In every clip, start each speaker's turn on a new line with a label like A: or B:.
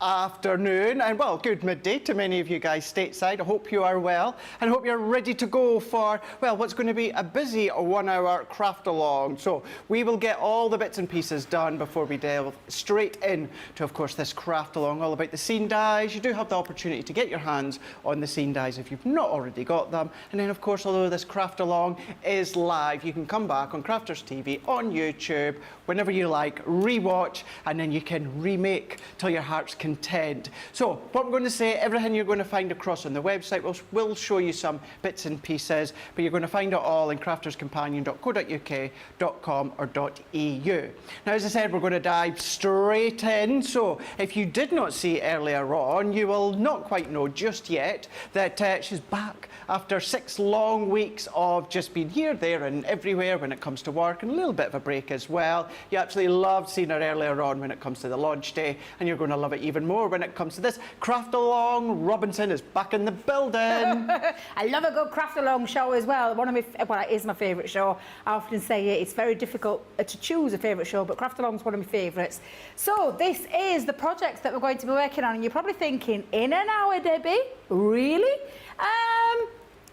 A: afternoon and well, good midday to many of you guys stateside. I hope you are well and hope you're ready to go for, well, what's going to be a busy 1 hour craft along. So we will get all the bits and pieces done before we delve straight in to, of course, this craft along all about the scene dies. You do have the opportunity to get your hands on the scene dies if you've not already got them. And then, of course, although this craft along is live, you can come back on Crafters TV on YouTube whenever you like, rewatch, and then you can remake till your heart's content. So what I'm going to say, everything you're going to find across on the website, we'll show you some bits and pieces, but you're going to find it all in crafterscompanion.co.uk.com or .eu. Now, as I said, we're going to dive straight in. So if you did not see earlier on, you will not quite know just yet that she's back after 6 long weeks of just being here, there and everywhere when it comes to work, and a little bit of a break as well. You absolutely loved seeing her earlier on when it comes to the launch day, and you're going to love it even more when it comes to this craft along. Robinson is back in the building.
B: I love a good craft along show as well. Well, it is my favourite show. I often say it's very difficult to choose a favourite show, but craft along is one of my favourites. So this is the project that we're going to be working on, and you're probably thinking, in an hour, Debbie? Really?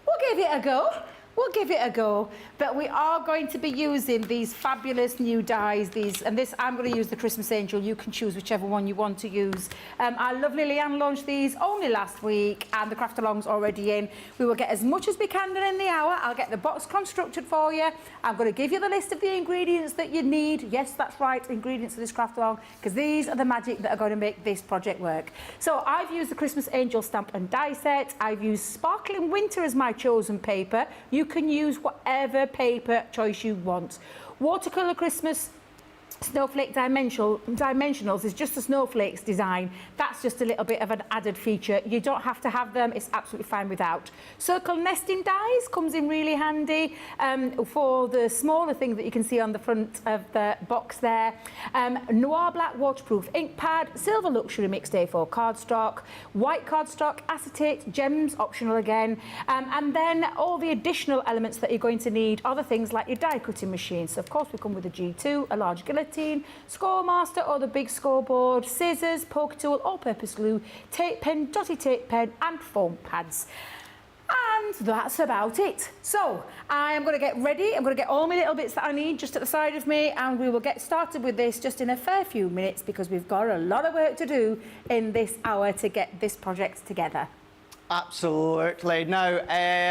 B: We'll give it a go. We'll give it a go, but we are going to be using these fabulous new dies. I'm going to use the Christmas Angel. You can choose whichever one you want to use. Our lovely Leanne launched these only last week, and the craft along's already in. We will get as much as we can done in the hour. I'll get the box constructed for you. I'm going to give you the list of the ingredients that you need. Yes, that's right, ingredients for this craft along, because these are the magic that are going to make this project work. So I've used the Christmas Angel stamp and die set. I've used Sparkling Winter as my chosen paper. You can use whatever paper choice you want. Watercolour Christmas Snowflake Dimensionals is just a snowflakes design. That's just a little bit of an added feature. You don't have to have them. It's absolutely fine without. Circle nesting dies comes in really handy for the smaller thing that you can see on the front of the box there. Noir Black Waterproof ink pad, Silver Luxury Mixed A4 cardstock, white cardstock, acetate, gems, optional again. And then all the additional elements that you're going to need are the things like your die cutting machine. So of course we come with a G2, a large guillotine, Score Master or the big scoreboard, scissors, poker tool, all-purpose glue, tape pen, dotty tape pen and foam pads. And that's about it. So I am going to get ready. I'm going to get all my little bits that I need just at the side of me, and we will get started with this just in a fair few minutes, because we've got a lot of work to do in this hour to get this project together.
A: Absolutely. Now,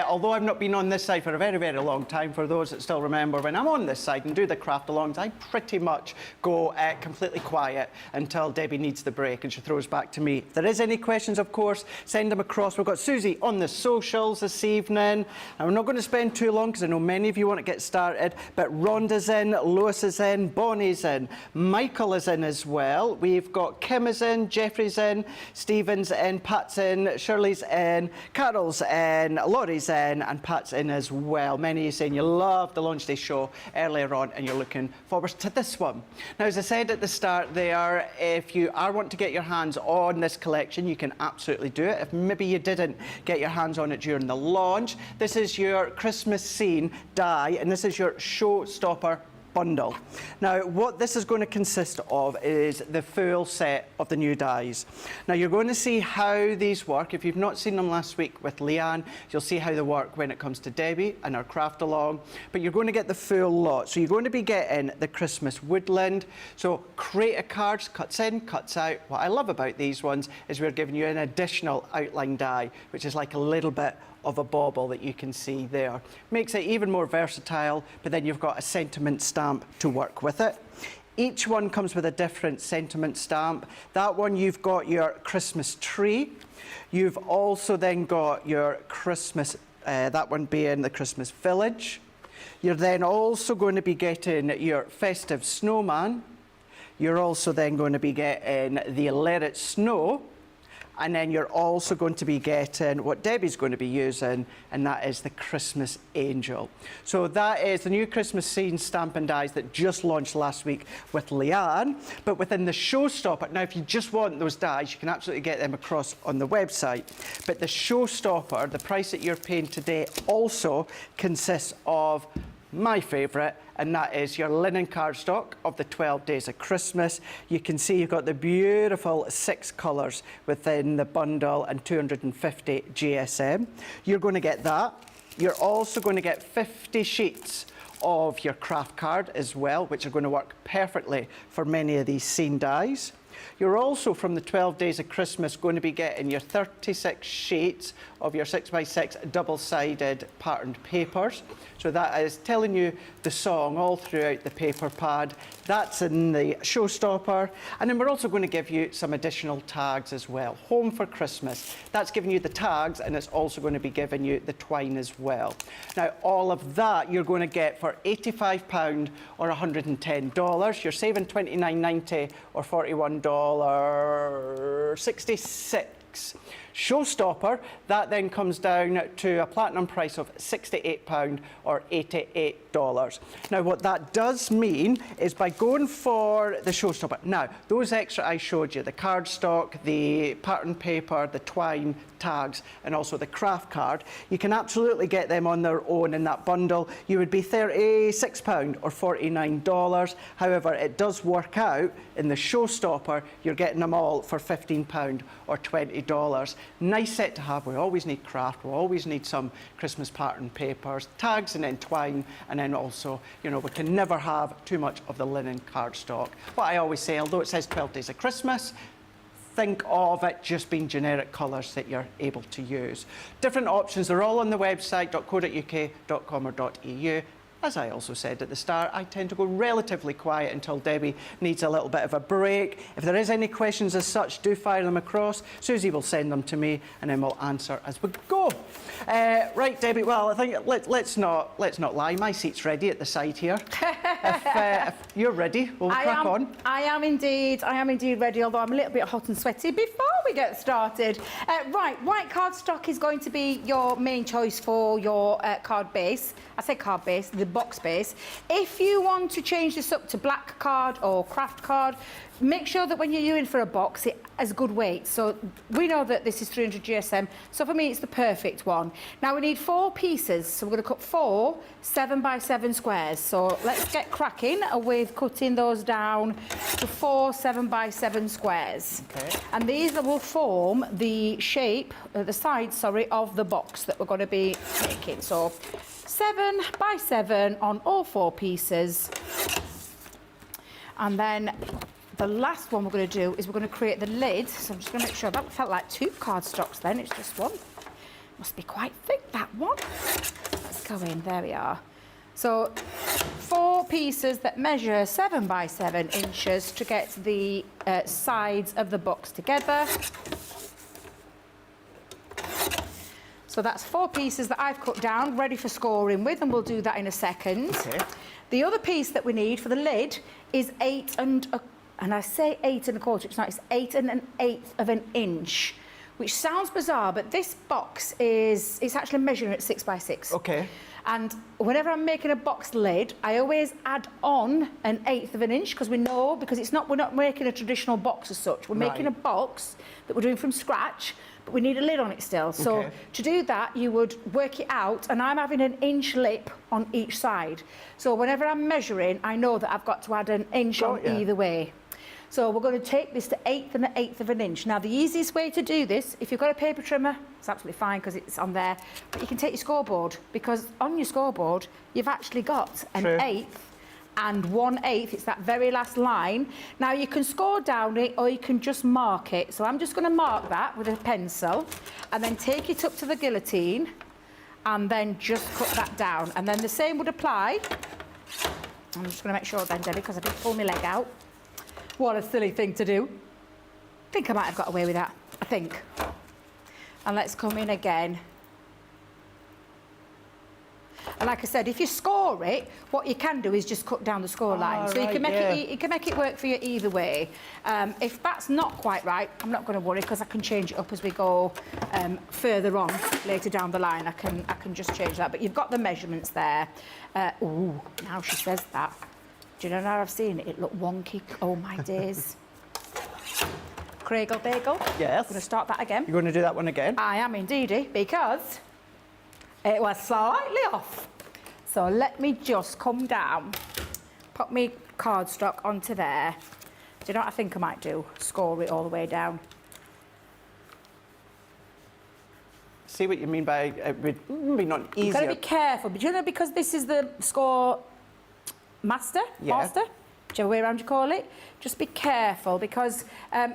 A: although I've not been on this side for a very, very long time, for those that still remember, when I'm on this side and do the craft alongs, I pretty much go completely quiet until Debbie needs the break and she throws back to me. If there is any questions, of course, send them across. We've got Susie on the socials this evening. And we're not going to spend too long because I know many of you want to get started, but Rhonda's in, Lewis is in, Bonnie's in, Michael is in as well. We've got Kim is in, Jeffrey's in, Stephen's in, Pat's in, Shirley's in, Carol's in, Laurie's in, and Pat's in as well. Many of you saying you loved the launch day show earlier on and you're looking forward to this one. Now, as I said at the start there, if you are wanting to get your hands on this collection, you can absolutely do it. If maybe you didn't get your hands on it during the launch, this is your Christmas scene die, and this is your Showstopper bundle. Now, what this is going to consist of is the full set of the new dies. Now, you're going to see how these work. If you've not seen them last week with Leanne, you'll see how they work when it comes to Debbie and our craft along, but you're going to get the full lot. So you're going to be getting the Christmas woodland. So creative cards, cuts in, cuts out. What I love about these ones is we're giving you an additional outline die, which is like a little bit of a bauble that you can see there. Makes it even more versatile, but then you've got a sentiment stamp to work with it. Each one comes with a different sentiment stamp. That one, you've got your Christmas tree. You've also then got your Christmas, that one being the Christmas village. You're then also going to be getting your festive snowman. You're also then going to be getting the Let It Snow. And then you're also going to be getting what Debbie's going to be using, and that is the Christmas Angel. So that is the new Christmas scene stamp and dies that just launched last week with Leanne. But within the Showstopper, now if you just want those dies, you can absolutely get them across on the website. But the Showstopper, the price that you're paying today, also consists of my favourite, and that is your linen cardstock of the 12 Days of Christmas. You can see you've got the beautiful 6 colours within the bundle and 250 GSM. You're going to get that. You're also going to get 50 sheets of your craft card as well, which are going to work perfectly for many of these scene dies. You're also, from the 12 Days of Christmas, going to be getting your 36 sheets of your 6x6 double-sided patterned papers. So that is telling you the song all throughout the paper pad. That's in the Showstopper. And then we're also going to give you some additional tags as well. Home for Christmas. That's giving you the tags, and it's also going to be giving you the twine as well. Now, all of that you're going to get for £85 or $110. You're saving $29.90 or $41.66. Showstopper, that then comes down to a platinum price of £68 or $88. Now, what that does mean is by going for the Showstopper, now, those extra I showed you, the cardstock, the pattern paper, the twine, tags, and also the craft card, you can absolutely get them on their own in that bundle. You would be £36 or $49. However, it does work out in the Showstopper, you're getting them all for £15 or $20. Nice set to have. We always need craft, we always need some Christmas pattern papers, tags, and then twine, and then also, you know, we can never have too much of the linen cardstock. What I always say, although it says 12 Days of Christmas, think of it just being generic colours that you're able to use. Different options are all on the website, .co.uk.com or .eu. As I also said at the start, I tend to go relatively quiet until Debbie needs a little bit of a break. If there is any questions as such, do fire them across. Susie will send them to me, and then we'll answer as we go. Right, Debbie, well, I think let's not lie. My seat's ready at the side here. If you're ready, we'll crack on.
B: I am indeed ready, although I'm a little bit hot and sweaty before we get started. Right, white cardstock is going to be your main choice for your card base. I say card base, the box base. If you want to change this up to black card or craft card, make sure that when you're in for a box, it has good weight. So we know that this is 300 GSM, so for me it's the perfect one. Now we need 4 pieces, so we're going to cut 4 7x7 squares. So let's get cracking with cutting those down to 4 7x7 squares.
A: Okay.
B: And these will form the shape, the sides, sorry, of the box that we're going to be making. So 7x7 on all 4 pieces. And then the last one we're going to do is we're going to create the lid. So I'm just going to make sure that felt like 2 cardstocks then, it's just one. Must be quite thick, that one. Let's go in, there we are. So 4 pieces that measure 7x7 inches to get the sides of the box together. So that's 4 pieces that I've cut down, ready for scoring with, and we'll do that in a second.
A: Okay.
B: The other piece that we need for the lid is 8 and I say 8 1/4, it's not, it's 8 1/8 of an inch, which sounds bizarre, but this box it's actually measuring at 6x6.
A: Okay.
B: And whenever I'm making a box lid, I always add on 1/8 of an inch, because we're not making a traditional box as such. We're making a box that we're doing from scratch, but we need a lid on it still. So to do that, you would work it out, and I'm having an inch lip on each side. So whenever I'm measuring, I know that I've got to add an inch on either way. So we're going to take this to 8 1/8 of an inch. Now, the easiest way to do this, if you've got a paper trimmer, it's absolutely fine because it's on there, but you can take your scoreboard, because on your scoreboard, you've actually got an 1/8 and 1/8, it's that very last line. Now, you can score down it or you can just mark it. So I'm just going to mark that with a pencil and then take it up to the guillotine and then just cut that down. And then the same would apply. I'm just going to make sure then, Debbie, because I didn't pull my leg out. What a silly thing to do. I think I might have got away with that, I think. And let's come in again. And like I said, if you score it, what you can do is just cut down the score line. So you can make it work for you either way. If that's not quite right, I'm not going to worry, because I can change it up as we go further on later down the line. I can just change that. But you've got the measurements there. Ooh, now she says that. Do you know, now I've seen it, it looked wonky. Oh my days. Craig Bagel.
A: Yes.
B: I'm going to start that again.
A: You're going to do that one again?
B: I am indeedy, because it was slightly off. So let me just come down, pop me cardstock onto there. Do you know what I think I might do? Score it all the way down.
A: See what you mean by it would be not easier.
B: You've got to be careful, but you know, because this is the score master, whichever way around you call it, just be careful because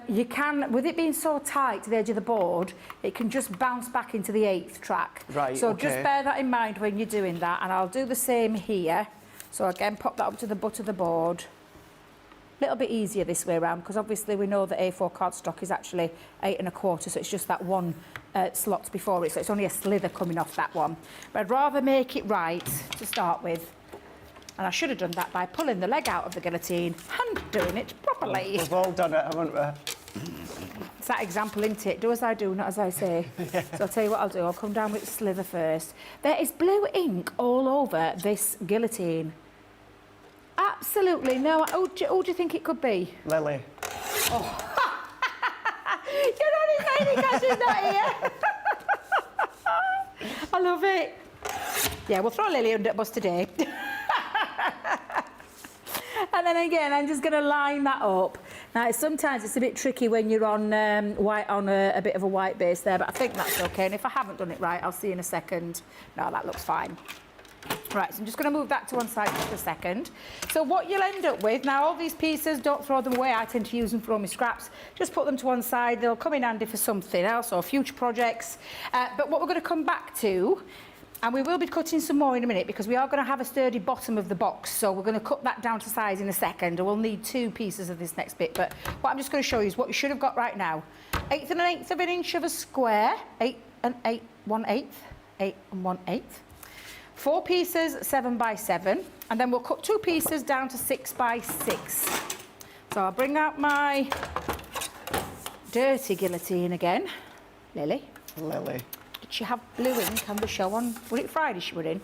B: you can, with it being so tight to the edge of the board, it can just bounce back into the 8th track.
A: Right,
B: so
A: okay.
B: just bear that in mind when you're doing that, and I'll do the same here. So again, pop that up to the butt of the board. A little bit easier this way around because obviously we know that A4 cardstock is actually 8 1/4, so it's just that one slot before it, so it's only a slither coming off that one. But I'd rather make it right to start with. And I should have done that by pulling the leg out of the guillotine and doing it properly.
A: We've all done it, haven't we?
B: It's that example, isn't it? Do as I do, not as I say. Yeah. So I'll tell you what I'll do. I'll come down with the slither first. There is blue ink all over this guillotine. Absolutely no. Who do you think it could be?
A: Lily.
B: Oh. You're only saying it because she's not here. I love it. Yeah, we'll throw Lily under the bus today. And then again, I'm just going to line that up. Now, sometimes it's a bit tricky when you're on white on a bit of a white base there, but I think that's okay. And if I haven't done it right, I'll see in a second. No, that looks fine. Right, so I'm just going to move that to one side just a second. So what you'll end up with, now all these pieces, don't throw them away. I tend to use them for all my scraps. Just put them to one side. They'll come in handy for something else or future projects. But what we're going to come back to, and we will be cutting some more in a minute because we are going to have a sturdy bottom of the box. So we're going to cut that down to size in a second. And we'll need 2 pieces of this next bit. But what I'm just going to show you is what you should have got right now. 1/8 of an inch of a square. 8 1/8. 8 1/8. 4 pieces, 7 by 7. And then we'll cut 2 pieces down to 6 by 6. So I'll bring out my dirty guillotine again. Lily.
A: Lily.
B: Did she have blue ink on the show on? Was it Friday she were in?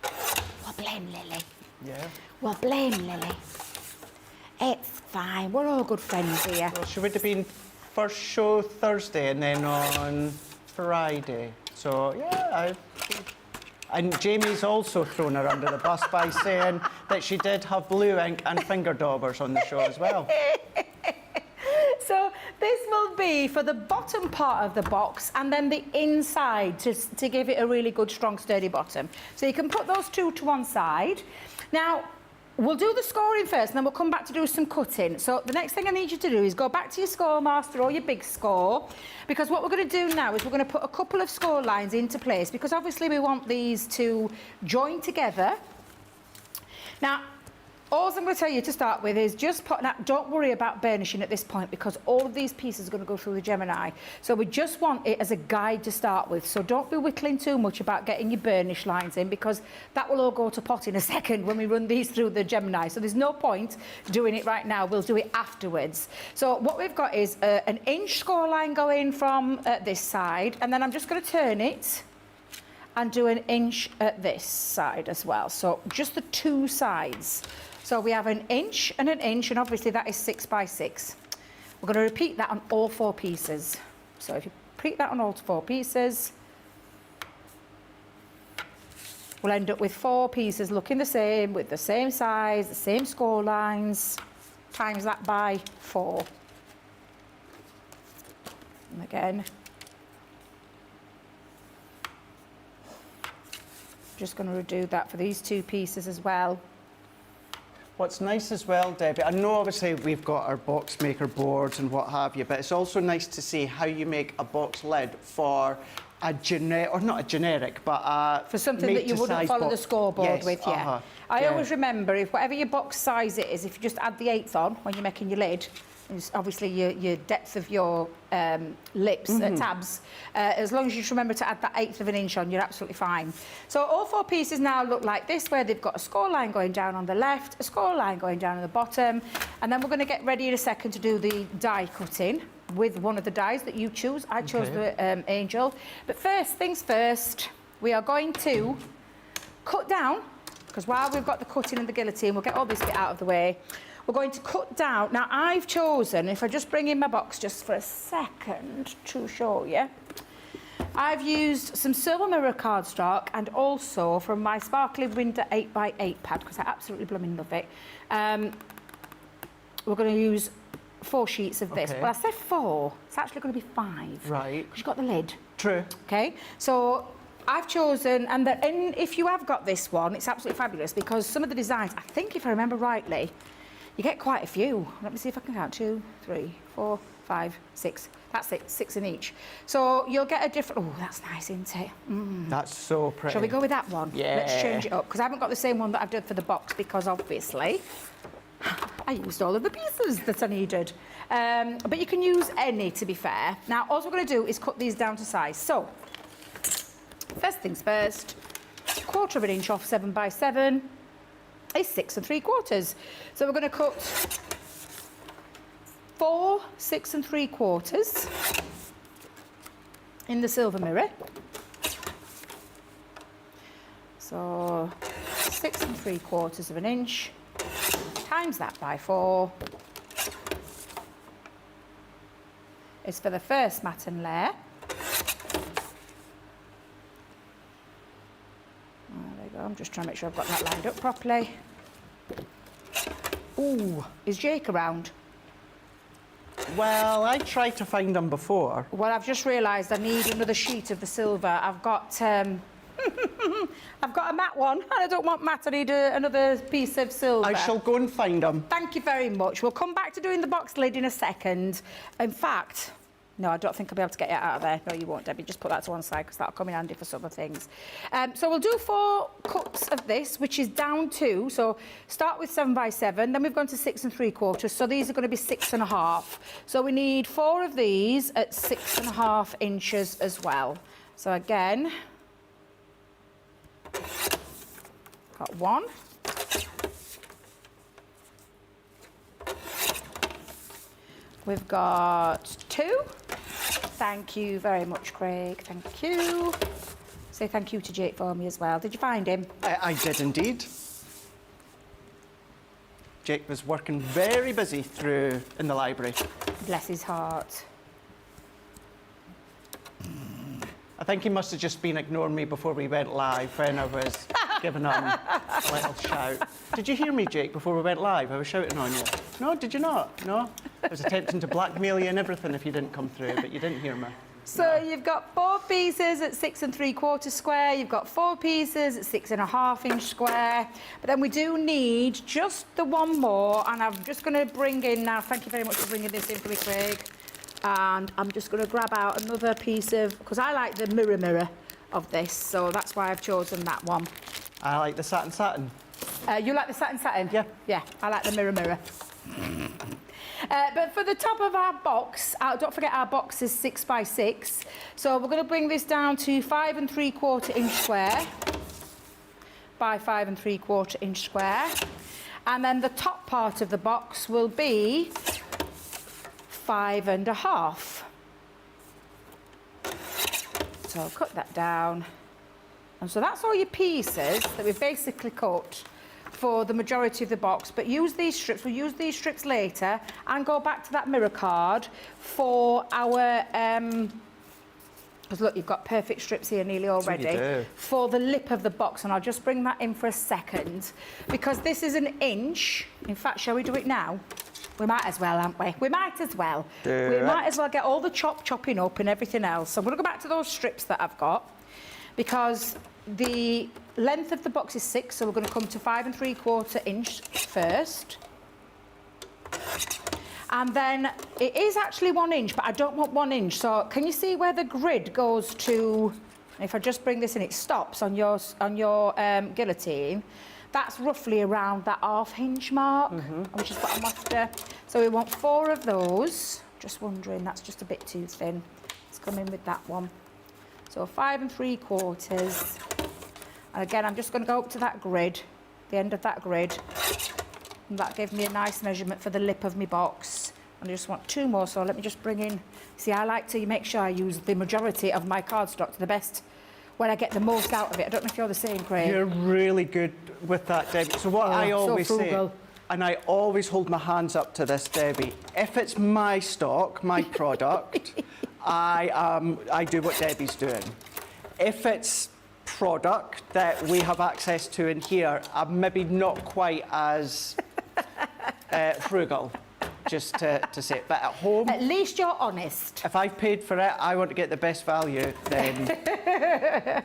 B: Well, blame Lily.
A: Yeah.
B: Well, blame Lily. It's fine. We're all good friends here.
A: Well, she would have been first show Thursday and then on Friday. So, yeah, and Jamie's also thrown her under the bus by saying that she did have blue ink and finger daubers on the show as well.
B: So this will be for the bottom part of the box and then the inside to give it a really good, strong, sturdy bottom. So you can put those 2 to one side. Now, we'll do the scoring first and then we'll come back to do some cutting. So the next thing I need you to do is go back to your score master or your big score, because what we're going to do now is we're going to put a couple of score lines into place because obviously we want these to join together. Now, all I'm going to tell you to start with is just put that. Don't worry about burnishing at this point because all of these pieces are going to go through the Gemini. So we just want it as a guide to start with. So don't be whittling too much about getting your burnish lines in because that will all go to pot in a second when we run these through the Gemini. So there's no point doing it right now. We'll do it afterwards. So what we've got is an inch score line going from this side, and then I'm just going to turn it and do an inch at this side as well. So just the 2 sides. So we have an inch, and obviously that is 6 by 6. We're going to repeat that on all 4 pieces. So if you repeat that on all 4 pieces, we'll end up with 4 pieces looking the same, with the same size, the same score lines, times that by 4. And again, just going to redo that for these 2 pieces as well.
A: What's nice as well, Debbie, I know obviously we've got our box maker boards and what have you, but it's also nice to see how you make a box lid for a generic, or not a generic, but a
B: for something that you wouldn't follow the scoreboard with, yeah. I always remember, if whatever your box size it is, if you just add the 1/8 on when you're making your lid, and obviously your depth of your lips, tabs, as long as you just remember to add that 1/8 of an inch on, you're absolutely fine. So all 4 pieces now look like this, where they've got a score line going down on the left, a score line going down on the bottom, and then we're going to get ready in a second to do the die cutting with one of the dies that you choose. I chose the Angel. But first things first, we are going to cut down, because while we've got the cutting and the guillotine, we'll get all this bit out of the way. We're going to cut down. Now, I've chosen, if I just bring in my box just for a second to show you, I've used some silver mirror cardstock and also from my Sparkly Winter 8x8 pad, because I absolutely blooming love it. We're going to use 4 sheets of this.
A: Okay.
B: Well, I said 4. It's actually going to be 5.
A: Right.
B: Because you've got the lid.
A: True.
B: Okay, so I've chosen, and if you have got this one, it's absolutely fabulous because some of the designs, I think if I remember rightly, you get quite a few. Let me see if I can count. 2, 3, 4, 5, 6. That's it, 6 in each. So you'll get a different, oh, that's nice, isn't it?
A: That's so pretty.
B: Shall we go with that one?
A: Yeah.
B: Let's change it up, because I haven't got the same one that I've done for the box, because obviously I used all of the pieces that I needed. But you can use any, to be fair. Now, all we're going to do is cut these down to size. So, first things first, 1/4 inch off 7x7 is 6 3/4. So we're going to cut 4 6 3/4 in the silver mirror. So 6 3/4 of an inch, times that by 4 is for the first matten layer. There we go, I'm just trying to make sure I've got that lined up properly. Ooh, is Jake around?
A: Well, I tried to find them before.
B: Well, I've just realised I need another sheet of the silver. I've got I've got a matte one, and I don't want matte. I need another piece of silver.
A: I shall go and find them.
B: Thank you very much. We'll come back to doing the box lid in a second. In fact, no, I don't think I'll be able to get it out of there. No, you won't, Debbie. Just put that to one side, because that'll come in handy for some other things. So we'll do 4 cuts of this, which is down 2. So start with 7x7, then we've gone to 6 3/4. So these are going to be 6 1/2. So we need 4 of these at 6 1/2 inches as well. So again, got 1. We've got 2. Thank you very much, Craig. Thank you. Say thank you to Jake for me as well. Did you find him?
A: I did indeed. Jake was working very busy through in the library.
B: Bless his heart.
A: I think he must have just been ignoring me before we went live when I was giving him a little shout. Did you hear me, Jake, before we went live? I was shouting on you. No, did you not? No? I was attempting to blackmail you and everything if you didn't come through, but you didn't hear me.
B: So you've got 4 pieces at 6 3/4 square. You've got 4 pieces at 6 1/2 inch square. But then we do need just the one more, and I'm just going to bring in now. Thank you very much for bringing this in for me, Craig. And I'm just going to grab out another piece of, because I like the mirror of this, so that's why I've chosen that one.
A: I like the satin.
B: You like the satin?
A: Yeah.
B: Yeah, I like the mirror. But for the top of our box, don't forget our box is 6x6. So we're going to bring this down to 5 3/4 inch square by 5 3/4 inch square. And then the top part of the box will be 5 1/2. So I'll cut that down. And so that's all your pieces that we've basically cut for the majority of the box. But use these strips, we'll use these strips later and go back to that mirror card for our, because look, you've got perfect strips here nearly already.
A: You do.
B: For the lip of the box, and I'll just bring that in for a second, because this is 1 inch. In fact, shall we do it now? We might as well, aren't we? We might as well. We might as well get all the chopping up and everything else. So I'm going to go back to those strips that I've got, because the length of the box is 6, so we're going to come to 5 3/4 inch first. And then it is actually 1 inch, but I don't want 1 inch. So can you see where the grid goes to? If I just bring this in, it stops on your guillotine. That's roughly around that 1/2 inch mark, which is what I'm after. So we want 4 of those. Just wondering, that's just a bit too thin. Let's come in with that one. So 5 3/4. And again, I'm just going to go up to that grid, the end of that grid. And that gave me a nice measurement for the lip of my box. And I just want 2 more, so let me just bring in. See, I like to make sure I use the majority of my cardstock to the best, when I get the most out of it. I don't know if you're the same, Craig.
A: You're really good with that, Debbie. So what I always say, and I always hold my hands up to this, Debbie, if it's my stock, my product, I do what Debbie's doing. If it's product that we have access to in here, I'm maybe not quite as frugal, just to say it. But at home,
B: At least you're honest.
A: if I've paid for it, I want to get the best value, then...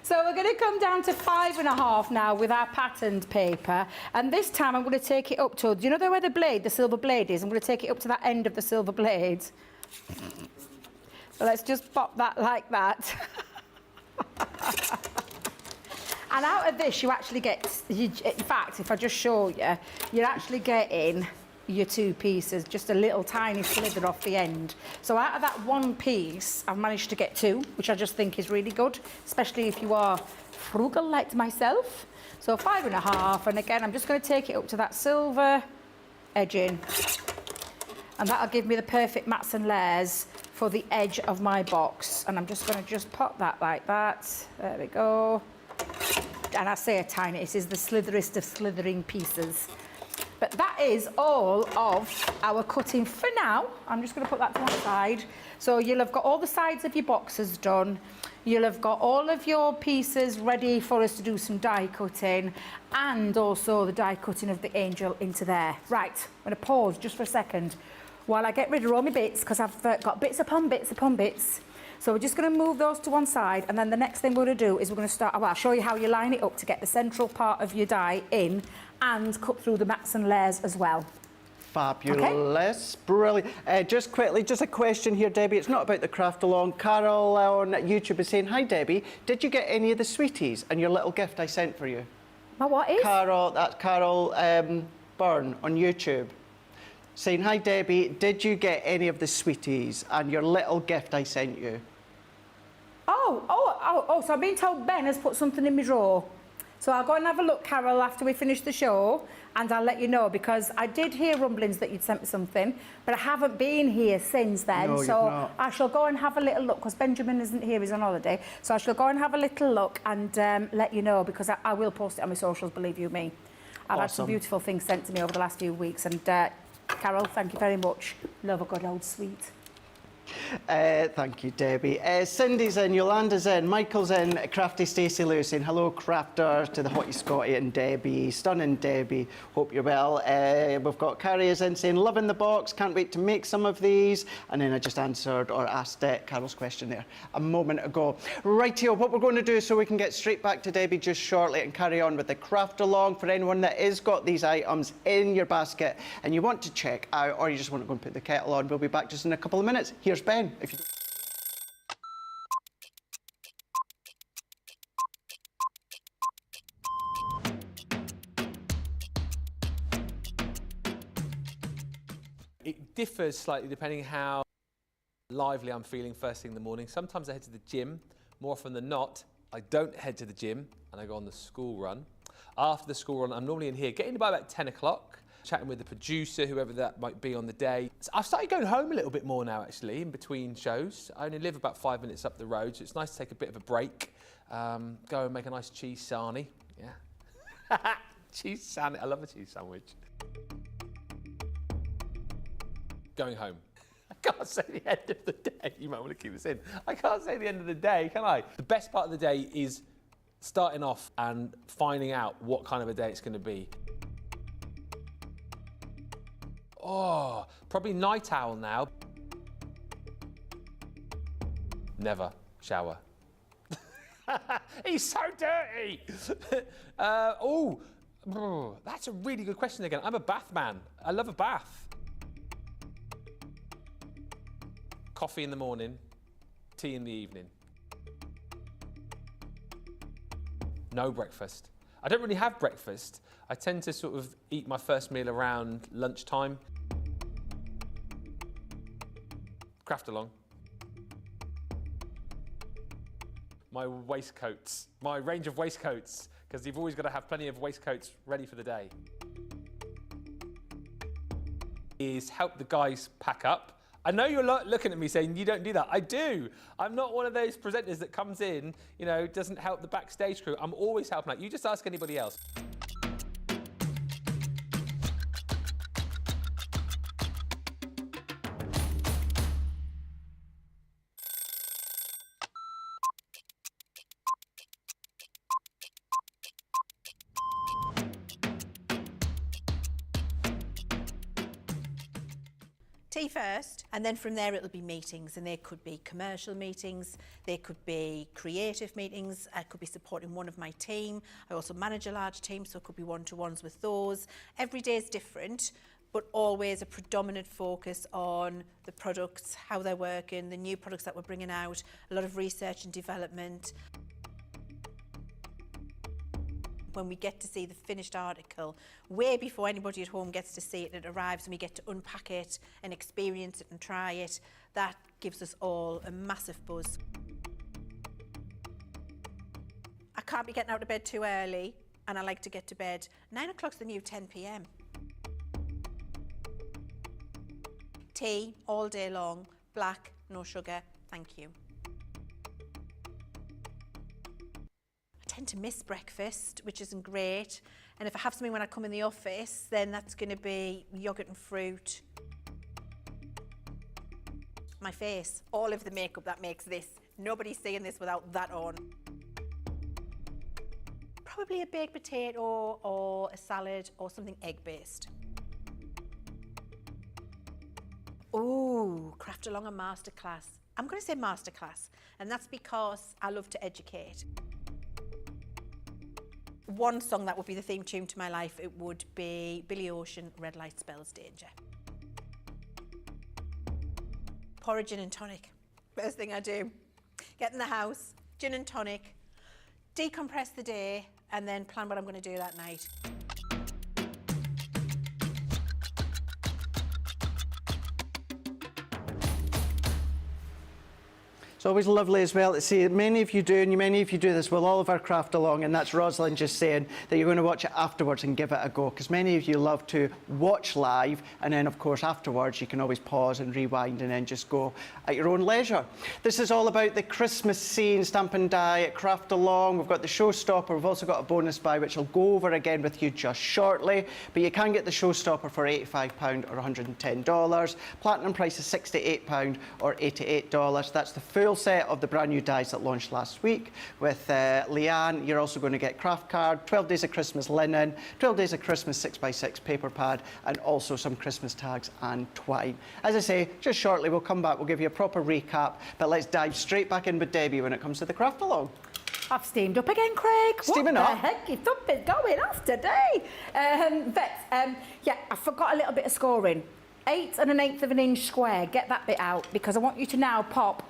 B: So we're going to come down to 5.5 now with our patterned paper. And this time I'm going to take it up to, do you know where the silver blade is? I'm going to take it up to that end of the silver blade. So let's just pop that like that. And out of this, you actually get, in fact, if I just show you, you're actually getting your 2 pieces, just a little tiny slither off the end. So out of that 1 piece, I've managed to get 2, which I just think is really good, especially if you are frugal like myself. So 5.5, and again, I'm just going to take it up to that silver edging, and that'll give me the perfect mats and layers for the edge of my box. And I'm just going to just pop that like that. There we go. And I say a tiny, this is the slitherest of slithering pieces. But that is all of our cutting for now. I'm just going to put that to one side. So you'll have got all the sides of your boxes done. You'll have got all of your pieces ready for us to do some die cutting, and also the die cutting of the angel into there. Right, I'm going to pause just for a second while I get rid of all my bits, because I've got bits upon bits upon bits. So we're just going to move those to one side, and then the next thing we're going to do is we're going to start, well, I'll show you how you line it up to get the central part of your die in and cut through the mats and layers as well.
A: Fabulous, okay. Brilliant. Just quickly, just a question here, Debbie. It's not about the craft along. Carol on YouTube is saying, hi, Debbie. Did you get any of the sweeties and your little gift I sent for you?
B: My what is?
A: Carol, that's Carol Byrne on YouTube. Saying, hi, Debbie. Did you get any of the sweeties and your little gift I sent you?
B: Oh, so I've been told Ben has put something in my drawer. So I'll go and have a look, Carol, after we finish the show, and I'll let you know, because I did hear rumblings that you'd sent me something, but I haven't been here since then.
A: No,
B: so
A: you've not.
B: I shall go and have a little look, because Benjamin isn't here, he's on holiday. So I shall go and have a little look and let you know, because I will post it on my socials, believe you me. I've had some beautiful things sent to me over the last few weeks, and Carol, thank you very much. Love a good old sweet.
A: Thank you, Debbie. Cindy's in, Yolanda's in, Michael's in, Crafty Stacey Lewis saying hello, crafters, to the Hottie Scotty and Debbie. Stunning Debbie, hope you're well. We've got Carrie is in saying, loving the box, can't wait to make some of these. And then I just answered or asked Carol's question there a moment ago. Rightio, what we're going to do so we can get straight back to Debbie just shortly and carry on with the craft along. For anyone that has got these items in your basket and you want to check out, or you just want to go and put the kettle on, we'll be back just in a couple of minutes. Here's Ben. If you
C: It differs slightly depending how lively I'm feeling first thing in the morning. Sometimes I head to the gym. More often than not, I don't head to the gym and I go on the school run. After the school run, I'm normally in here, getting by about 10 o'clock. Chatting with the producer, whoever that might be on the day. So I've started going home a little bit more now, actually, in between shows. I only live about 5 minutes up the road, so it's nice to take a bit of a break. Go and make a nice cheese sarnie. Yeah. Cheese sandwich. I love a cheese sandwich. Going home. I can't say the end of the day. You might want to keep this in. I can't say the end of the day, can I? The best part of the day is starting off and finding out what kind of a day it's going to be. Oh, probably night owl now. Never shower. He's so dirty. That's a really good question again. I'm a bath man. I love a bath. Coffee in the morning, tea in the evening. No breakfast. I don't really have breakfast. I tend to sort of eat my first meal around lunchtime. Craft along. My waistcoats, my range of waistcoats, because you've always got to have plenty of waistcoats ready for the day. Is help the guys pack up. I know you're looking at me saying you don't do that. I do. I'm not one of those presenters that comes in, you know, doesn't help the backstage crew. I'm always helping out. You just ask anybody else.
D: tea first, and then from there it'll be meetings, and they could be commercial meetings, they could be creative meetings, I could be supporting one of my team. I also manage a large team, so it could be one-to-ones with those. Every day is different, but always a predominant focus on the products, how they're working, the new products that we're bringing out, a lot of research and development. When we get to see the finished article, way before anybody at home gets to see it, it arrives and we get to unpack it and experience it and try it, that gives us all a massive buzz. I can't be getting out of bed too early, and I like to get to bed. 9 o'clock's the new 10 p.m. Tea all day long, black, no sugar, thank you. I tend to miss breakfast, which isn't great, and if I have something when I come in the office, then that's going to be yogurt and fruit. My face, all of the makeup that makes this, nobody's seeing this without that on. Probably a baked potato or a salad or something egg-based. Ooh, craft along a masterclass. I'm going to say masterclass, and that's because I love to educate. One song that would be the theme tune to my life, it would be Billy Ocean, Red Light Spells Danger. Pour a gin and tonic. First thing I do. Get in the house, gin and tonic, decompress the day, and then plan what I'm going to do that night.
A: It's always lovely as well to see many of you do, and many of you do this with all of our craft along, and that's Rosalind just saying that you're going to watch it afterwards and give it a go, because many of you love to watch live, and then of course afterwards you can always pause and rewind and then just go at your own leisure. This is all about the Christmas scene, Stamp and Die at Craft Along. We've got the Showstopper, we've also got a bonus buy which I'll go over again with you just shortly, but you can get the Showstopper for £85 or $110. Platinum price is £68 or $88. That's the full set of the brand new dies that launched last week with Leanne. You're also going to get craft card, 12 Days of Christmas linen, 12 Days of Christmas 6x6 paper pad, and also some Christmas tags and twine. As I say, just shortly we'll come back, we'll give you a proper recap, but let's dive straight back in with Debbie when it comes to the craft along.
B: I've steamed up again, Craig.
A: Steaming
B: up.
A: up?
B: What the heck is up is going off today? Yeah, I forgot a little bit of scoring. 8 1/8 of an inch square. Get that bit out, because I want you to now pop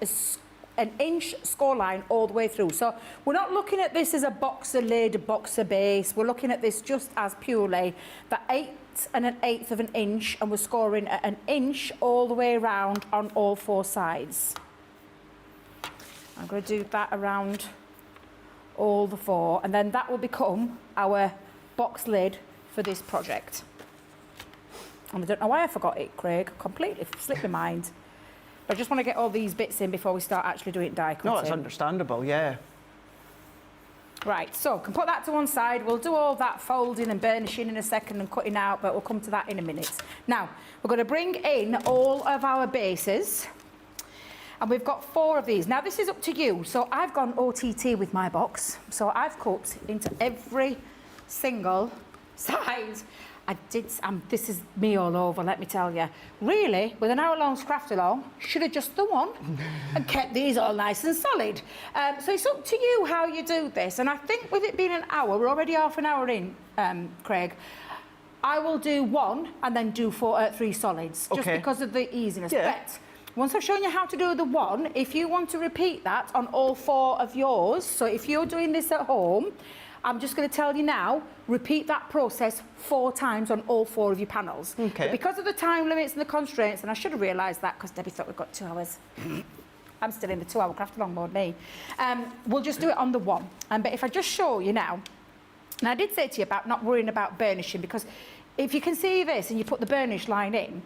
B: an inch scoreline all the way through. So we're not looking at this as a boxer lid, a boxer base. We're looking at this just as purely the 8 1/8 of an inch, and we're scoring at an inch all the way around on all 4 sides. I'm going to do that around all the 4, and then that will become our box lid for this project. And I don't know why I forgot it, Craig. Completely slipped my mind. But I just want to get all these bits in before we start actually doing die cutting.
A: No, it's understandable, yeah.
B: Right, so can put that to one side. We'll do all that folding and burnishing in a second and cutting out, but we'll come to that in a minute. Now, we're going to bring in all of our bases. And we've got 4 of these. Now, this is up to you. So I've gone OTT with my box. So I've cut into every single side. This is me all over, let me tell you. Really, with an hour-long craft along, should have just done one and kept these all nice and solid. So it's up to you how you do this. And I think with it being an hour, we're already half an hour in, Craig. I will do 1 and then do 3 solids, just because of the easiness.
A: Yeah.
B: But once I've shown you how to do the 1, if you want to repeat that on all 4 of yours, so if you're doing this at home, I'm just going to tell you now, repeat that process 4 times on all 4 of your panels.
A: Okay.
B: But because of the time limits and the constraints, and I should have realised that because Debbie thought we've got 2 hours. I'm still in the 2-hour craft along mode, me. We'll just do it on the 1. But if I just show you now, and I did say to you about not worrying about burnishing, because if you can see this and you put the burnish line in,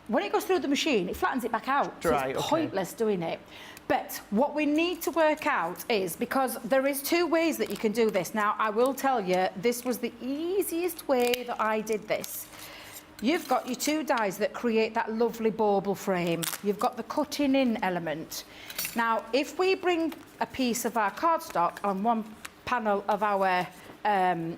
B: when it goes through the machine, it flattens it back out. So
A: Right,
B: it's
A: okay.
B: pointless doing it. But what we need to work out is, because there is 2 ways that you can do this. Now, I will tell you, this was the easiest way that I did this. You've got your 2 dies that create that lovely bauble frame. You've got the cutting in element. Now, if we bring a piece of our cardstock on one panel of our, do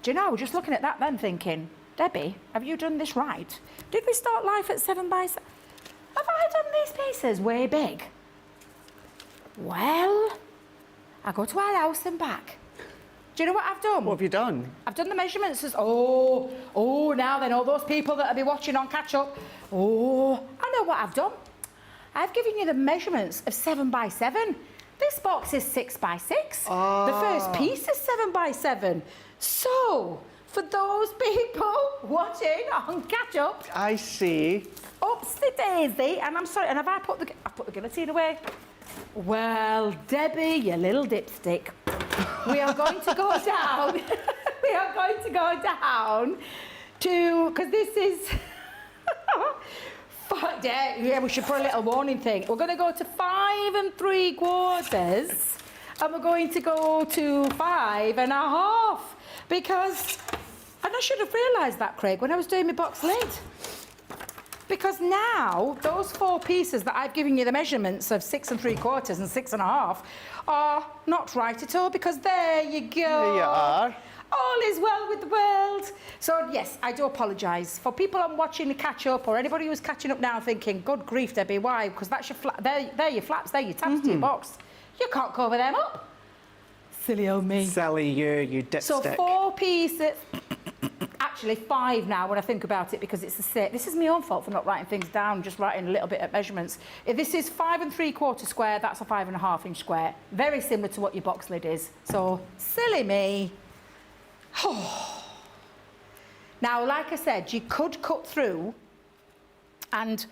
B: you know, just looking at that then thinking, Debbie, have you done this right? Did we start life at 7 by 7? Have I done these pieces way big? Well, I go to our house and back. Do you know what I've done?
A: What have you done?
B: I've done the measurements. Now then, all those people that will be watching on catch up. Oh, I know what I've done. I've given you the measurements of 7 by 7. This box is 6 by 6. The first piece is 7 by 7. So, for those people watching on catch up,
A: I see.
B: Oopsie daisy, and I'm sorry, and have I put the guillotine away? Well, Debbie, you little dipstick, we are going to go down. We are going to go down to, because this is, yeah, we should put a little warning thing. We're going to go to 5 3/4, and we're going to go to 5 1/2, because, and I should have realised that, Craig, when I was doing my box lid. Because now, those 4 pieces that I've given you the measurements of 6 3/4 and 6 1/2 are not right at all, because there you go.
A: There you are.
B: All is well with the world. So, yes, I do apologise. For people on watching the catch-up, or anybody who's catching up now thinking, good grief, Debbie, why? Because that's your they're your flaps, they're your tabs to your box. You can't cover them up. Silly old me.
A: Silly you dipstick.
B: So 4 pieces... Actually 5 now when I think about it, because it's the same. This is my own fault for not writing things down, just writing a little bit of measurements. If this is 5 3/4 square, that's a 5 1/2 inch square. Very similar to what your box lid is. So, silly me. Now, like I said, you could cut through, and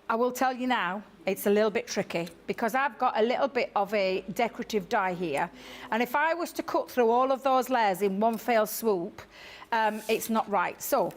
B: I will tell you now, it's a little bit tricky, because I've got a little bit of a decorative die here, and if I was to cut through all of those layers in one fell swoop, it's not right. So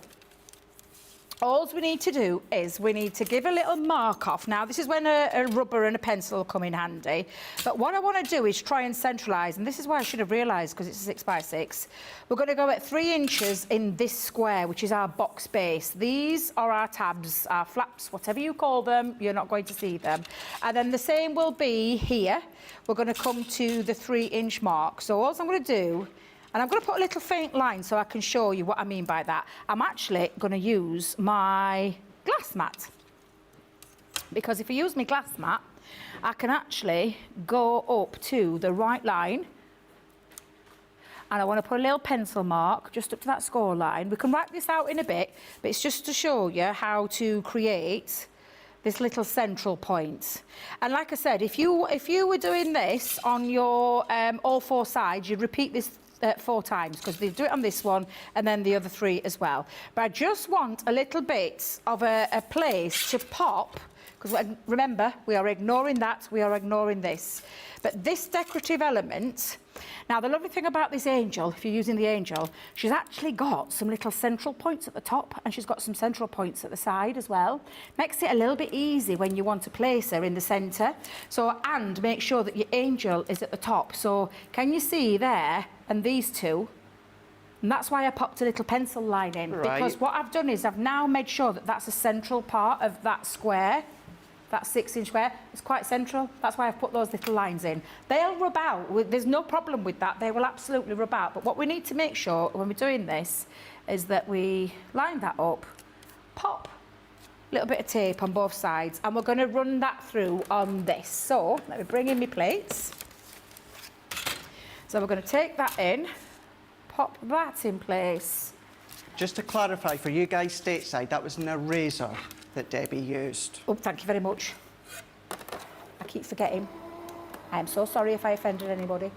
B: all we need to do is we need to give a little mark off. Now, this is when a rubber and a pencil come in handy. But what I want to do is try and centralise, and this is why I should have realised, because it's a 6 by 6. We're going to go at 3 inches in this square, which is our box base. These are our tabs, our flaps, whatever you call them. You're not going to see them. And then the same will be here. We're going to come to the 3-inch mark. So all I'm going to do, and I'm going to put a little faint line so I can show you what I mean by that. I'm actually going to use my glass mat. Because if I use my glass mat, I can actually go up to the right line. And I want to put a little pencil mark just up to that score line. We can write this out in a bit, but it's just to show you how to create this little central point. And like I said, if you were doing this on your all 4 sides, you'd repeat this 4 times, because they do it on this one and then the other 3 as well. But I just want a little bit of a place to pop, because remember, we are ignoring that, we are ignoring this. But this decorative element, now the lovely thing about this angel, if you're using the angel, she's actually got some little central points at the top, and she's got some central points at the side as well. Makes it a little bit easy when you want to place her in the centre. So, and make sure that your angel is at the top. So, can you see there, and these 2? And that's why I popped a little pencil line in.
A: Right.
B: Because what I've done is I've now made sure that that's a central part of that square. That 6-inch square is quite central. That's why I've put those little lines in. They'll rub out. There's no problem with that. They will absolutely rub out. But what we need to make sure when we're doing this is that we line that up, pop a little bit of tape on both sides, and we're going to run that through on this. So let me bring in my plates. So we're going to take that in, pop that in place.
A: Just to clarify for you guys stateside, that was an eraser that Debbie used.
B: Oh, thank you very much. I keep forgetting. I am so sorry if I offended anybody.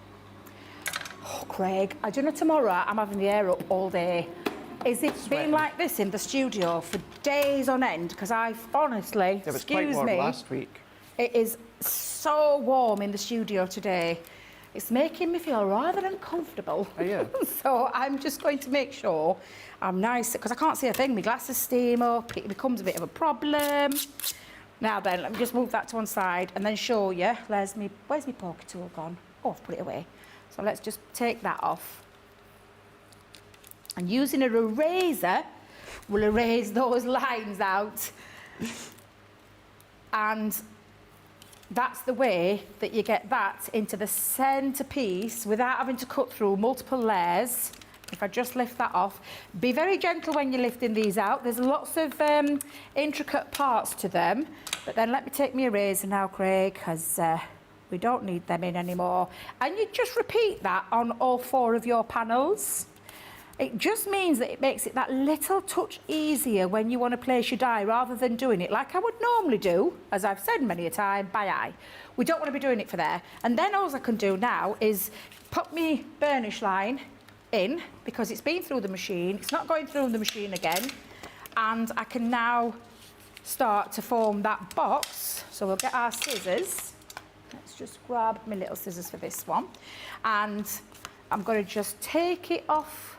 B: Oh, Craig, I do know tomorrow I'm having the air up all day. Is it been like this in the studio for days on end? Because I've honestly,
A: It was quite warm
B: me,
A: last week.
B: it is so warm in the studio today. It's making me feel rather uncomfortable.
A: Oh, yeah.
B: So I'm just going to make sure I'm nice, because I can't see a thing. My glasses steam up, it becomes a bit of a problem. Now then, let me just move that to one side and then show you. Where's my poker tool gone? Oh, I've put it away. So let's just take that off. And using an eraser, we'll erase those lines out. And that's the way that you get that into the centrepiece without having to cut through multiple layers if I just lift that off, be very gentle when you're lifting these out. There's lots of intricate parts to them. But then let me take my eraser now, Craig, because we don't need them in anymore. And you just repeat that on all 4 of your panels. It just means that it makes it that little touch easier when you want to place your die, rather than doing it like I would normally do, as I've said many a time, by eye. We don't want to be doing it for there. And then all I can do now is put my burnish line in, because it's been through the machine, it's not going through the machine again, and I can now start to form that box. So we'll get our scissors. Let's just grab my little scissors for this one, and I'm going to just take it off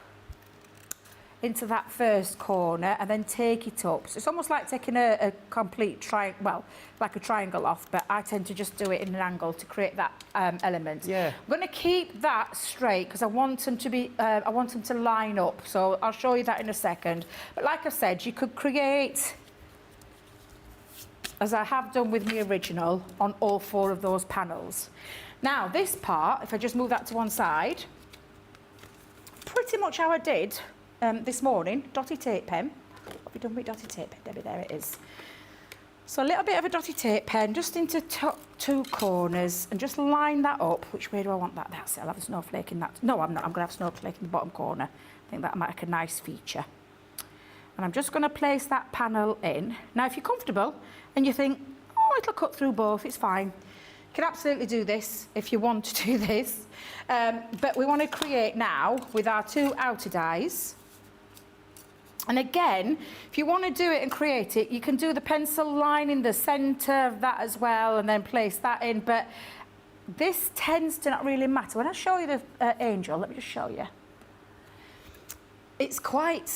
B: into that first corner and then take it up. So it's almost like taking a complete triangle, well, like a triangle off, but I tend to just do it in an angle to create that element.
A: Yeah.
B: I'm going to keep that straight because I want them to be, I want them to line up. So I'll show you that in a second. But like I said, you could create, as I have done with the original, on all 4 of those panels. Now this part, if I just move that to one side, pretty much how I did this morning, dotty tape pen. What have we done with dotty tape pen, Debbie? There it is. So a little bit of a dotty tape pen just into top 2 corners and just line that up. Which way do I want that? That's it. I'll have a snowflake in that. No, I'm not. I'm going to have a snowflake in the bottom corner. I think that might make a nice feature. And I'm just going to place that panel in. Now, if you're comfortable and you think, oh, it'll cut through both, it's fine. You can absolutely do this if you want to do this. But we want to create now with our 2 outer dies. And again, if you want to do it and create it, you can do the pencil line in the centre of that as well and then place that in. But this tends to not really matter. When I show you the angel, let me just show you. It's quite,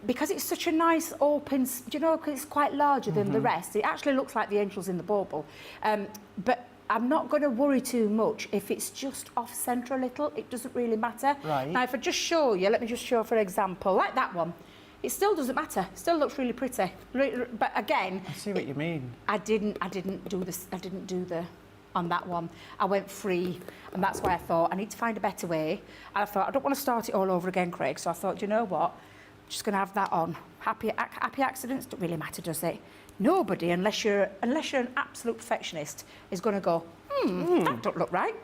B: because it's such a nice open, do you know, because it's quite larger than the rest, it actually looks like the angel's in the bauble. But I'm not going to worry too much if it's just off centre a little. It doesn't really matter.
A: Right.
B: Now, if I just show you, let me just show for example, like that one. It still doesn't matter. It still looks really pretty. But again,
A: I see what you mean.
B: I didn't do this. I didn't do the on that one. I went free, and that's why I thought I need to find a better way. And I thought I don't want to start it all over again, Craig. So I thought, you know what? I'm just going to have that on. Happy accidents don't really matter, does it? Nobody, unless you're an absolute perfectionist, is going to go, that don't look right.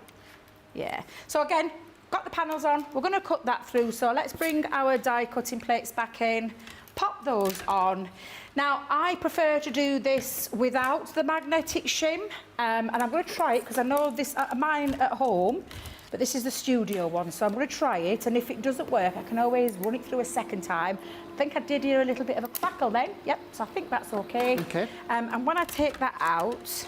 B: Yeah. So again, got the panels on. We're going to cut that through. So let's bring our die cutting plates back in, pop those on. Now, I prefer to do this without the magnetic shim, and I'm going to try it because I know this mine at home, but this is the studio one, so I'm going to try it, and if it doesn't work, I can always run it through a second time. I think I did hear a little bit of a crackle then. Yep, so I think that's okay.
A: Okay.
B: And when I take that out,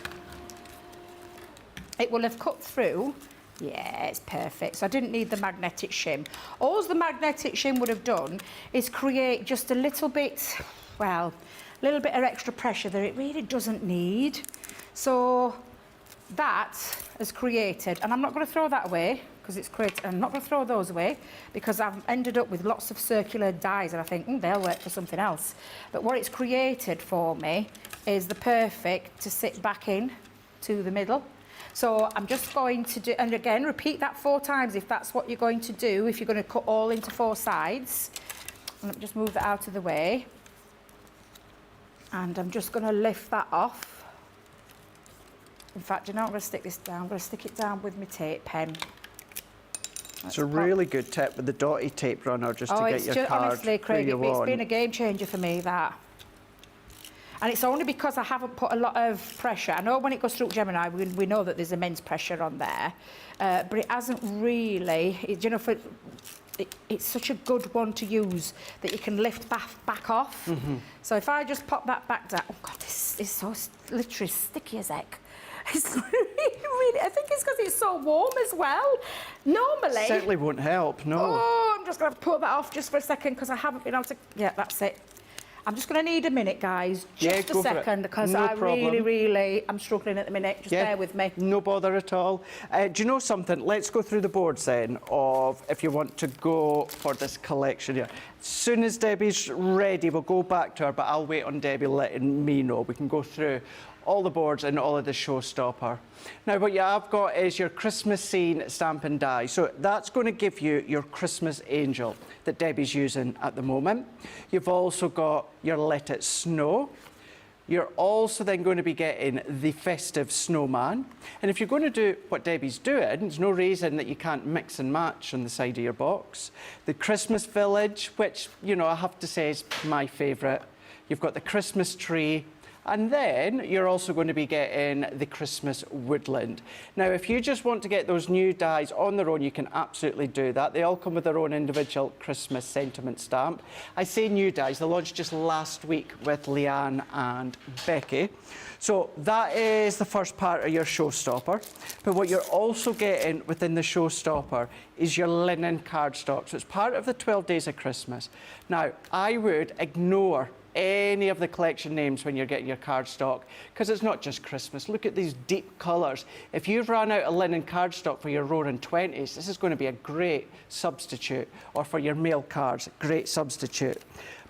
B: it will have cut through. Yeah, it's perfect. So I didn't need the magnetic shim. All the magnetic shim would have done is create just a little bit, well, a little bit of extra pressure that it really doesn't need. So that has created, and I'm not going to throw that away because it's created. I'm not going to throw those away because I've ended up with lots of circular dies and I think they'll work for something else. But what it's created for me is the perfect to sit back in to the middle. So I'm just going to do, and again, repeat that 4 times if that's what you're going to do, if you're going to cut all into 4 sides. And let me just move that out of the way. And I'm just going to lift that off. In fact, you know, I'm going to stick this down. I'm going to stick it down with my tape pen.
A: It's a really good tip with the dotty tape runner just to get your card
B: honestly, Craig,
A: where you
B: it's
A: want.
B: been a game changer for me, that. And it's only because I haven't put a lot of pressure. I know when it goes through Gemini, we know that there's immense pressure on there, but it hasn't really, you know, it's such a good one to use that you can lift back off. So if I just pop that back down, oh God, this is so literally sticky as heck. It's really, I think it's because it's so warm as well. Normally.
A: Certainly won't help, no.
B: Oh, I'm just going to pull that off just for a second because I haven't been able to, yeah, that's it. I'm just going to need a minute, guys, just a second, because
A: no
B: I
A: problem.
B: really, I'm struggling at the minute. Just bear with me.
A: No bother at all. Do you know something? Let's go through the boards then of if you want to go for this collection here. As soon as Debbie's ready, we'll go back to her, but I'll wait on Debbie letting me know. We can go through all the boards and all of the Showstopper. Now, what you have got is your Christmas scene stamp and die. So that's going to give you your Christmas angel that Debbie's using at the moment. You've also got your Let It Snow. You're also then going to be getting the festive snowman. And if you're going to do what Debbie's doing, there's no reason that you can't mix and match on the side of your box. The Christmas village, which, you know, I have to say is my favourite. You've got the Christmas tree. And then you're also going to be getting the Christmas woodland. Now, if you just want to get those new dies on their own, you can absolutely do that. They all come with their own individual Christmas sentiment stamp. I say new dies, they launched just last week with Leanne and Becky. So that is the first part of your Showstopper. But what you're also getting within the Showstopper is your linen cardstock. So it's part of the 12 Days of Christmas. Now, I would ignore any of the collection names when you're getting your cardstock, because it's not just Christmas. Look at these deep colours. If you've run out of linen cardstock for your Roaring 20s, this is going to be a great substitute, or for your mail cards, great substitute.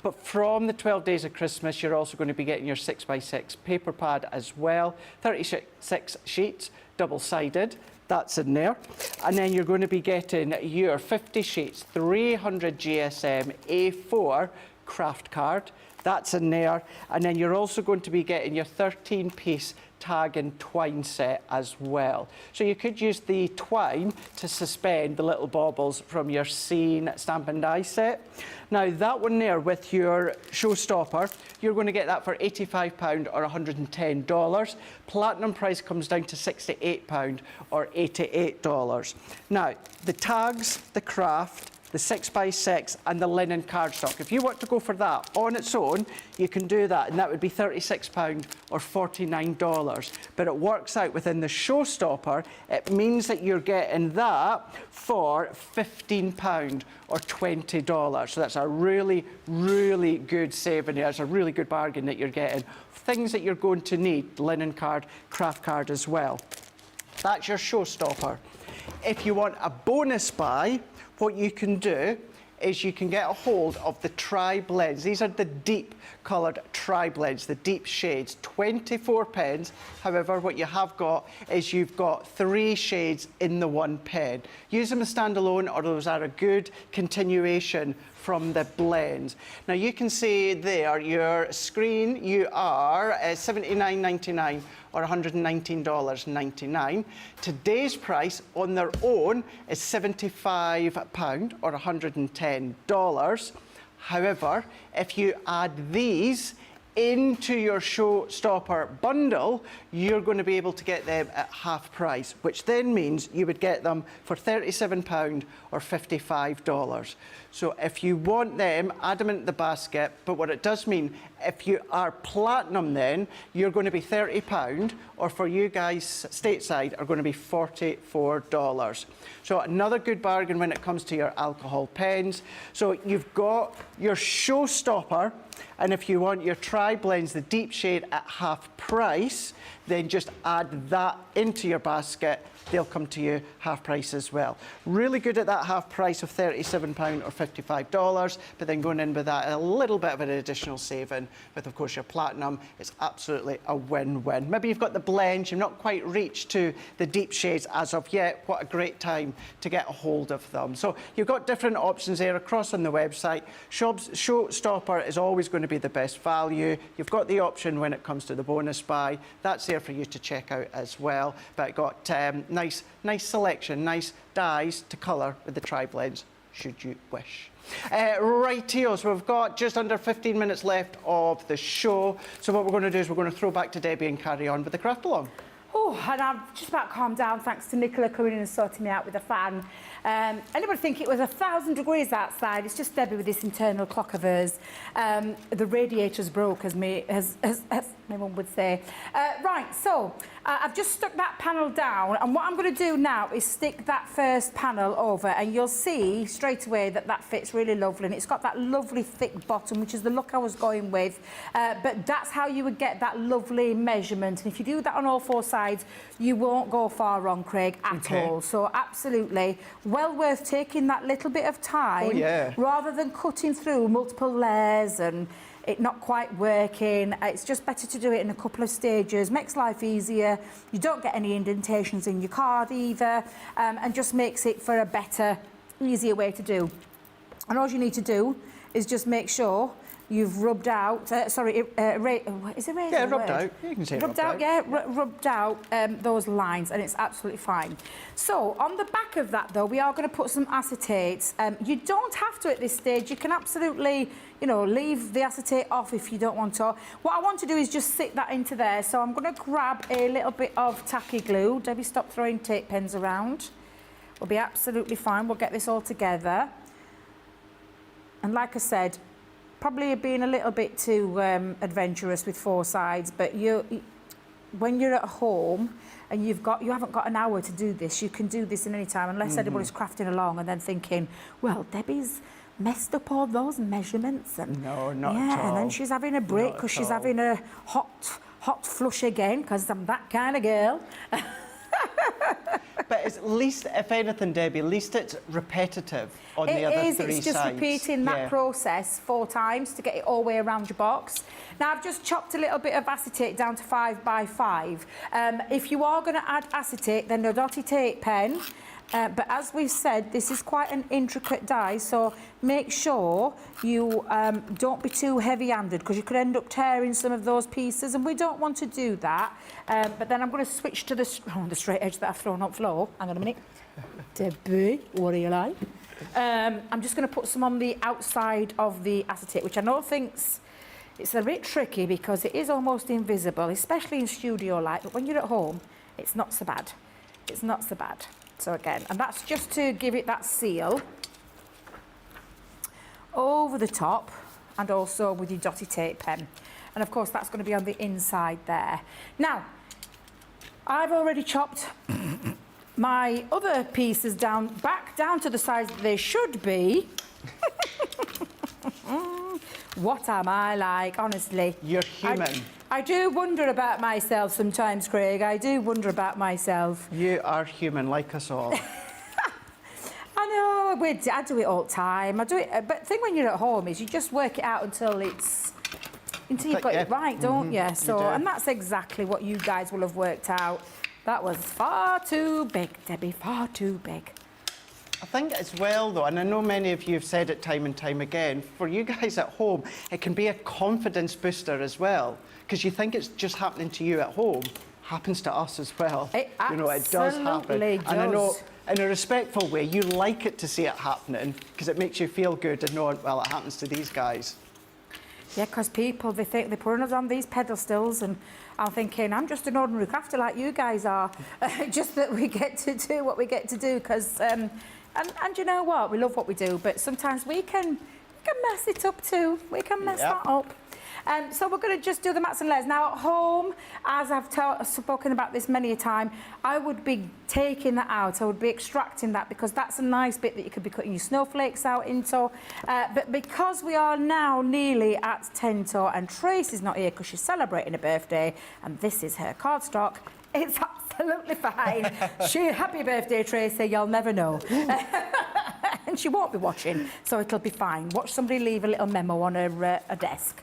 A: But from the 12 Days of Christmas, you're also going to be getting your 6x6 paper pad as well, 36 sheets, double-sided. That's in there. And then you're going to be getting your 50 sheets, 300 GSM A4 craft card. That's in there. And then you're also going to be getting your 13-piece tag and twine set as well. So you could use the twine to suspend the little baubles from your scene stamp and die set. Now, that one there with your Showstopper, you're going to get that for £85 or $110. Platinum price comes down to £68 or $88. Now, the tags, the craft, the 6x6 and the linen cardstock. If you want to go for that on its own, you can do that, and that would be £36 or $49. But it works out within the Showstopper, it means that you're getting that for £15 or $20. So that's a really, really good saving. It's a really good bargain that you're getting. Things that you're going to need, linen card, craft card as well. That's your Showstopper. If you want a bonus buy, what you can do is you can get a hold of the tri-blends. These are the deep coloured tri-blends, the deep shades, 24 pens. However, what you have got is you've got 3 shades in the one pen. Use them as standalone, or those are a good continuation from the blends. Now you can see there, your screen, you are $79.99 or $119.99. Today's price on their own is £75 or $110. However, if you add these into your Showstopper bundle, you're going to be able to get them at half price, which then means you would get them for £37 or $55. So if you want them, add them into the basket. But what it does mean, if you are platinum, then you're going to be £30, or for you guys stateside are going to be $44. So another good bargain when it comes to your alcohol pens. So you've got your Showstopper, and if you want your tri-blends, the deep shade at half price, then just add that into your basket. They'll come to you half price as well. Really good at that half price of £37 or $55, but then going in with that, a little bit of an additional saving with, of course, your platinum. It's absolutely a win-win. Maybe you've got the blends, you've not quite reached to the deep shades as of yet. What a great time to get a hold of them. So you've got different options there across on the website. Showstopper is always going to be the best value. You've got the option when it comes to the bonus buy. That's there for you to check out as well. But got nice selection, nice dies to colour with the tri-blends, should you wish. Rightio, so we've got just under 15 minutes left of the show. So what we're going to do is we're going to throw back to Debbie and carry on with the craft along.
B: Oh, and I'm just about calmed down thanks to Nicola coming in and sorting me out with a fan. Anybody think it was 1,000 degrees outside? It's just Debbie with this internal clock of hers. The radiator's broke, as my mum would say. Right, so I've just stuck that panel down, and what I'm going to do now is stick that first panel over, and you'll see straight away that that fits really lovely, and it's got that lovely thick bottom, which is the look I was going with. But that's how you would get that lovely measurement, and if you do that on all 4 sides, sides, you won't go far wrong, Craig, at all. So absolutely, well worth taking that little bit of time rather than cutting through multiple layers and it not quite working. It's just better to do it in a couple of stages. Makes life easier. You don't get any indentations in your card either, and just makes it for a better, easier way to do. And all you need to do is just make sure you've rubbed out, is it razor?
A: Yeah, rubbed out. You can say rubbed out.
B: Yeah, rubbed out those lines, and it's absolutely fine. So on the back of that, though, we are going to put some acetates. You don't have to at this stage. You can absolutely, you know, leave the acetate off if you don't want to. What I want to do is just stick that into there. So I'm going to grab a little bit of tacky glue. Debbie, stop throwing tape pens around. We'll be absolutely fine. We'll get this all together. And like I said, probably being a little bit too adventurous with 4 sides, but when you're at home and you haven't got an hour to do this, you can do this in any time, unless anybody's crafting along and then thinking, well, Debbie's messed up all those measurements. And
A: no, not at all.
B: And then she's having a break because she's having a hot flush again, because I'm that kind of girl.
A: But at least, if anything, Debbie, at least it's repetitive on the other 3 sides.
B: It's just repeating that process 4 times to get it all the way around your box. Now, I've just chopped a little bit of acetate down to 5 by 5. If you are going to add acetate, then a dotty tape pen. But as we've said, this is quite an intricate die, so make sure you don't be too heavy-handed, because you could end up tearing some of those pieces, and we don't want to do that. But then I'm going to switch to the straight edge that I've thrown up floor. Hang on a minute. Debbie, what do you like? I'm just going to put some on the outside of the acetate, which I know thinks it's a bit tricky because it is almost invisible, especially in studio light, but when you're at home, it's not so bad. It's not so bad. So again, and that's just to give it that seal over the top, and also with your dotty tape pen. And of course, that's going to be on the inside there. Now, I've already chopped my other pieces back down to the size that they should be. What am I like, honestly?
A: You're human.
B: I do wonder about myself sometimes, Craig. I do wonder about myself.
A: You are human, like us all.
B: I know, I do it all the time. I do it, but the thing when you're at home is you just work it out until you've got it right, don't you? So, and that's exactly what you guys will have worked out. That was far too big, Debbie, far too big.
A: I think as well, though, and I know many of you have said it time and time again, for you guys at home, it can be a confidence booster as well, because you think it's just happening to you at home. Happens to us as well.
B: It
A: it does happen.
B: does.
A: And I know, in a respectful way, you like it to see it happening, because it makes you feel good to know, well, it happens to these guys.
B: Yeah, because people, they think they're putting us on these pedestals, and I'm thinking, I'm just an ordinary crafter like you guys are. Just that we get to do what we get to do, because... And you know what? We love what we do, but sometimes we can mess it up too. We can mess that up. So we're going to just do the mats and layers. Now at home, as I've spoken about this many a time, I would be taking that out. I would be extracting that, because that's a nice bit that you could be cutting your snowflakes out into. But because we are now nearly at 10 to, and Tracy's not here because she's celebrating a birthday, and this is her cardstock, it's absolutely fine. Happy birthday, Tracy, you'll never know. And she won't be watching, so it'll be fine. Watch somebody leave a little memo on her desk.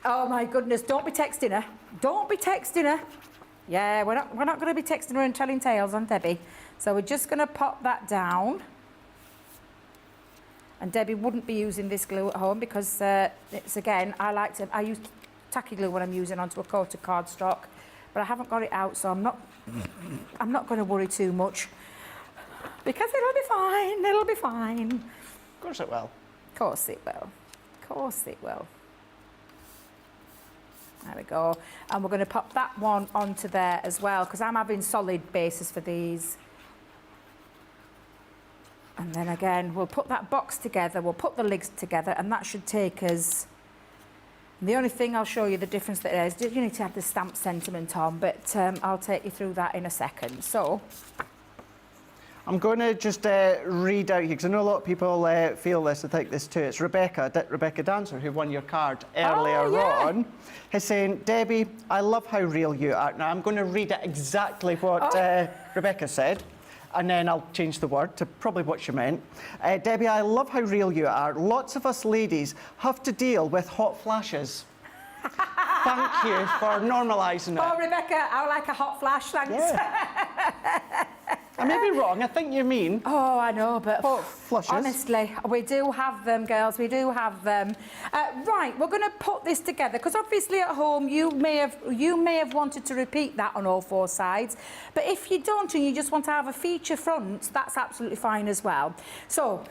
B: Oh my goodness, don't be texting her. Don't be texting her. Yeah, we're not going to be texting her and telling tales on Debbie. So we're just going to pop that down. And Debbie wouldn't be using this glue at home, because it's, again, I use tacky glue when I'm using onto a coat of cardstock. But I haven't got it out, so I'm not going to worry too much, because it'll be fine. It'll be fine.
A: Of course it will.
B: Of course it will. Of course it will. There we go. And we're going to pop that one onto there as well, because I'm having solid bases for these. And then again, we'll put that box together. We'll put the legs together, and that should take us... The only thing I'll show you the difference there is, you need to have the stamp sentiment on, but I'll take you through that in a second. So,
A: I'm going to just read out here, because I know a lot of people feel this, I think this too. It's Rebecca Dancer, who won your card earlier on, is saying, Debbie, I love how real you are. Now, I'm going to read it exactly what Rebecca said, and then I'll change the word to probably what she meant. Debbie, I love how real you are. Lots of us ladies have to deal with hot flashes. Thank you for normalising it.
B: Oh, Rebecca, I like a hot flash, thanks.
A: Yeah. I may be wrong, I think you mean.
B: Oh, I know, but
A: flushes.
B: honestly, we do have them, girls. We do have them. Right, we're going to put this together because obviously at home you may have wanted to repeat that on all four sides, but if you don't and you just want to have a feature front, that's absolutely fine as well. So,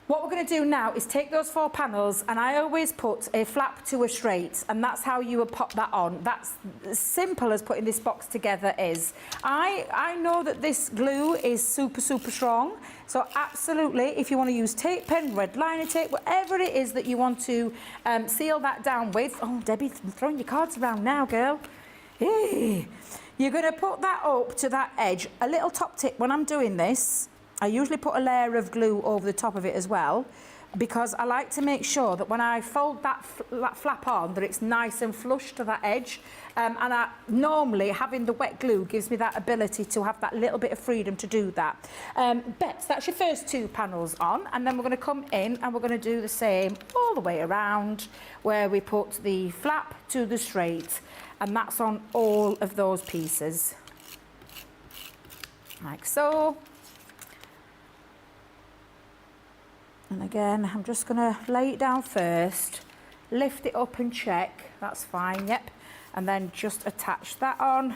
B: what we're going to do now is take those 4 panels, and I always put a flap to a straight, and that's how you would pop that on. That's as simple as putting this box together is. I know that this glue is super, super strong, so absolutely, if you want to use tape pen, red liner tape, whatever it is that you want to seal that down with. Oh, Debbie, I'm throwing your cards around now, girl. Hey. You're going to put that up to that edge. A little top tip when I'm doing this, I usually put a layer of glue over the top of it as well, because I like to make sure that when I fold that flap on, that it's nice and flush to that edge. And normally having the wet glue gives me that ability to have that little bit of freedom to do that. But that's your first 2 panels on, and then we're going to come in and we're going to do the same all the way around, where we put the flap to the straight, and that's on all of those pieces, like so. And again, I'm just going to lay it down first, lift it up and check, that's fine, yep. And then just attach that on.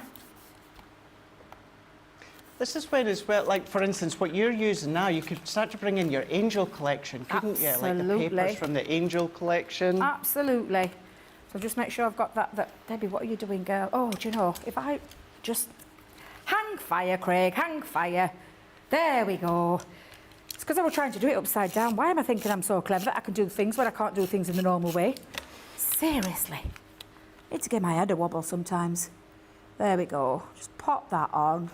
A: This is when as well, like for instance, what you're using now, you could start to bring in your angel collection, couldn't you? Like the papers from the angel collection.
B: Absolutely. So just make sure I've got that. Debbie, what are you doing, girl? Oh, do you know, if I just... Hang fire, Craig, hang fire. There we go. It's because I was trying to do it upside down. Why am I thinking I'm so clever that I can do things when I can't do things in the normal way? Seriously. I need to get my head a wobble sometimes. There we go. Just pop that on.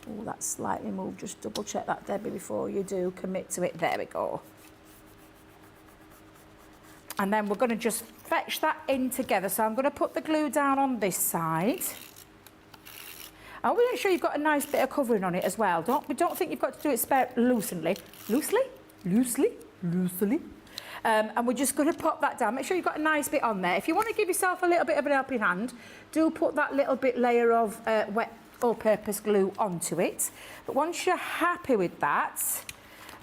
B: Oh, that's slightly moved. Just double check that, Debbie, before you do commit to it. There we go. And then we're going to just fetch that in together. So I'm going to put the glue down on this side. And we make sure you've got a nice bit of covering on it as well. Don't think you've got to do it loosely. And we're just going to pop that down. Make sure you've got a nice bit on there. If you want to give yourself a little bit of an helping hand, do put that little bit layer of wet all-purpose glue onto it. But once you're happy with that,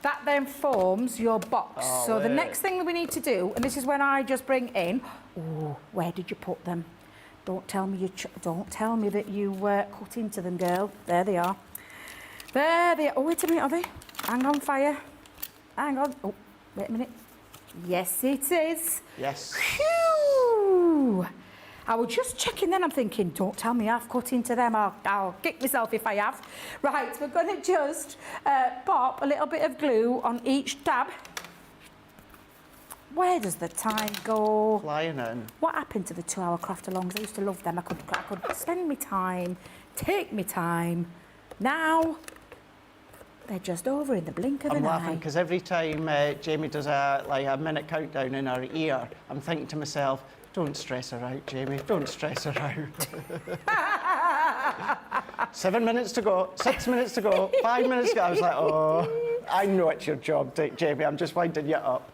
B: that then forms your box.
A: Oh,
B: so the next thing that we need to do, and this is when I just bring in, oh, where did you put them? Don't tell me that you cut into them, girl. There they are. There they are. Oh, wait a minute, are they? Hang on, fire. Hang on. Oh, wait a minute. Yes, it is.
A: Yes.
B: Phew! I was just checking then, I'm thinking, don't tell me I've cut into them. I'll kick myself if I have. Right, we're going to just pop a little bit of glue on each tab. Where does the time go?
A: Flying in.
B: What happened to the 2-hour craft alongs? I used to love them. I could spend my time, take my time. Now, they're just over in the blink of an eye.
A: I'm laughing because every time Jamie does a minute countdown in her ear, I'm thinking to myself, don't stress her out, Jamie. Don't stress her out. 7 minutes to go, 6 minutes to go, 5 minutes to go. I was like, oh, I know it's your job, Jamie. I'm just winding you up.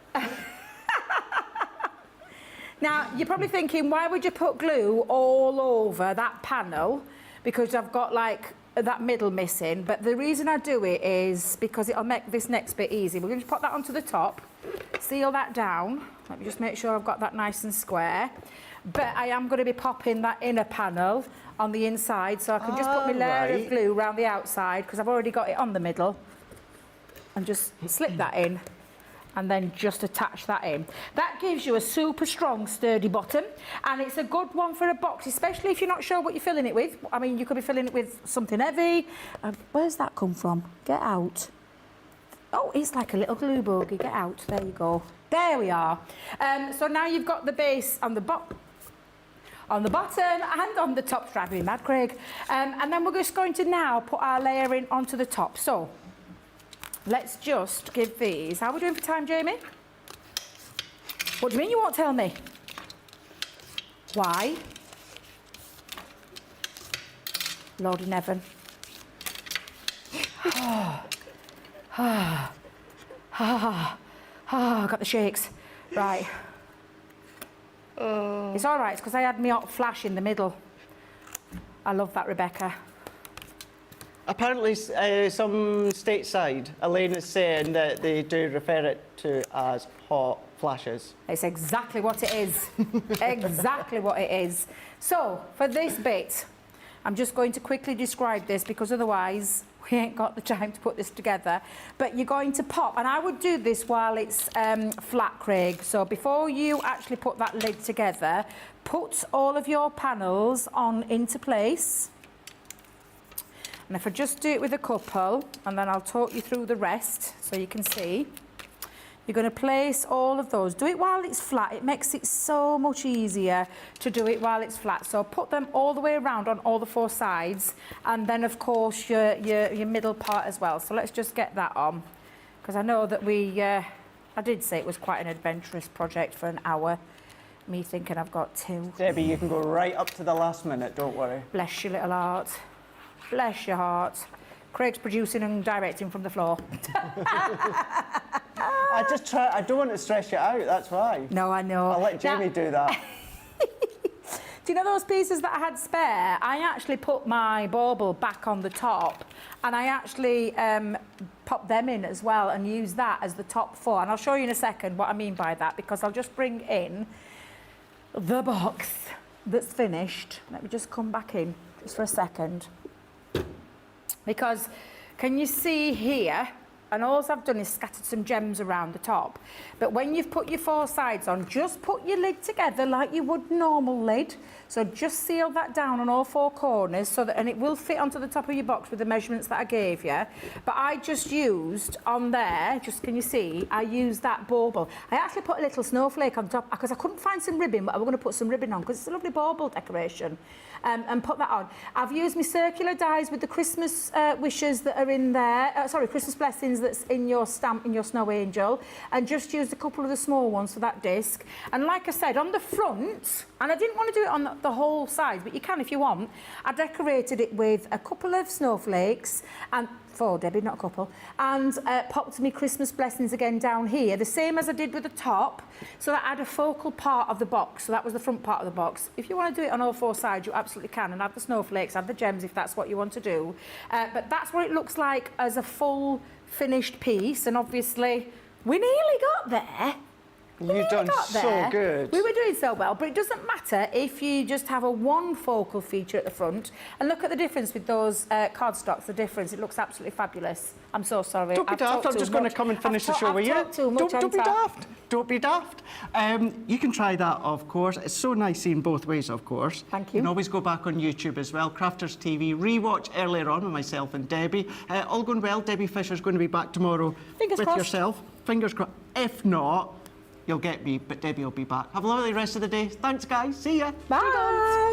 B: Now, you're probably thinking, why would you put glue all over that panel? Because I've got, like, that middle missing. But the reason I do it is because it'll make this next bit easy. We're going to pop that onto the top, seal that down. Let me just make sure I've got that nice and square. But I am going to be popping that inner panel on the inside, so I can just put my layer of glue around the outside, because I've already got it on the middle. And just slip that in. And then just attach that in. That gives you a super strong, sturdy bottom, and it's a good one for a box, especially if you're not sure what you're filling it with. I mean, you could be filling it with something heavy. Where's that come from? Get out. Oh, it's like a little glue bogey. Get out. There you go. There we are. So now you've got the base on the bottom. on the bottom and on the top. It's driving me mad, Craig. And then we're just going to now put our layering onto the top. So let's just give these. How are we doing for time, Jamie? What do you mean you won't tell me? Why? Lord in heaven. Got the shakes. Right. It's all right, it's because I had me hot flash in the middle. I love that, Rebecca.
A: Apparently, some stateside, Elaine is saying that they do refer it to as hot flashes.
B: It's exactly what it is. Exactly what it is. So, for this bit, I'm just going to quickly describe this because otherwise we ain't got the time to put this together. But you're going to pop, and I would do this while it's flat, Craig. So before you actually put that lid together, put all of your panels on into place. And if I just do it with a couple, and then I'll talk you through the rest so you can see. You're going to place all of those. Do it while it's flat. It makes it so much easier to do it while it's flat. So put them all the way around on all the 4 sides, and then of course your middle part as well. So let's just get that on, because I know that I did say it was quite an adventurous project for an hour. Me thinking I've got 2.
A: Debbie, you can go right up to the last minute, don't worry.
B: Bless your little heart. Bless your heart. Craig's producing and directing from the floor.
A: I don't want to stress you out, that's why.
B: No, I know.
A: I'll let Jamie do that.
B: Do you know those pieces that I had spare? I actually put my bauble back on the top, and I actually popped them in as well and used that as the top 4. And I'll show you in a second what I mean by that, because I'll just bring in the box that's finished. Let me just come back in just for a second. Because can you see here? And all I've done is scattered some gems around the top. But when you've put your 4 sides on, just put your lid together like you would normal lid. So just seal that down on all 4 corners, so that, and it will fit onto the top of your box with the measurements that I gave you. But I just used on there, just can you see, I used that bauble. I actually put a little snowflake on top because I couldn't find some ribbon, but I was going to put some ribbon on because it's a lovely bauble decoration. And put that on. I've used my circular dies with the Christmas wishes that are in there, Christmas blessings that's in your stamp, in your snow angel, and just used a couple of the small ones for that disc. And like I said, on the front, and I didn't want to do it on the whole side, but you can if you want, I decorated it with a couple of snowflakes, and 4, Debbie, not a couple, and popped me Christmas blessings again down here, the same as I did with the top, so that I had a focal part of the box. So that was the front part of the box. If you want to do it on all 4 sides, you absolutely can, and add the snowflakes, add the gems if that's what you want to do. But that's what it looks like as a full finished piece, and obviously we nearly got there.
A: You've done so good.
B: We were doing so well, but it doesn't matter if you just have a 1 focal feature at the front. And look at the difference with those cardstocks, the difference. It looks absolutely fabulous. I'm so sorry.
A: Don't be daft, I'm just going to come and finish the show with you. Don't be daft. Don't be daft. You can try that, of course. It's so nice seeing both ways, of course.
B: Thank you.
A: You can always go back on YouTube as well. Crafters TV, rewatch earlier on with myself and Debbie. All going well. Debbie Fisher's going to be back tomorrow with yourself. Fingers crossed. If not, you'll get me, but Debbie will be back. Have a lovely rest of the day. Thanks, guys. See ya.
B: Bye.